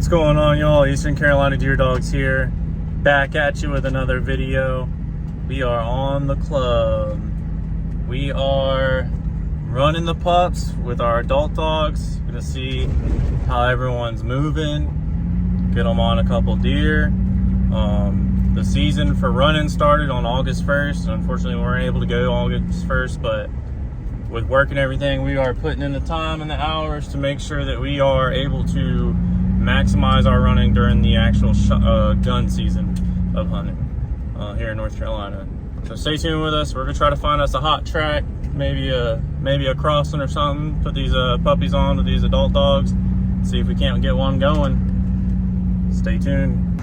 going on, y'all? Eastern Carolina Deer Dogs here, back at you with another video. We are on the club. We are running the pups with our adult dogs. Gonna see how everyone's moving, get them on a couple deer. The season for running started on August 1st. Unfortunately, we weren't able to go August 1st, but with work and everything, we are putting in the time and the hours to make sure that we are able to maximize our running during the actual gun season of hunting here in North Carolina. So stay tuned with us. We're gonna try to find us a hot track, maybe a crossing or something. Put these puppies on with these adult dogs. See if we can't get one going. Stay tuned.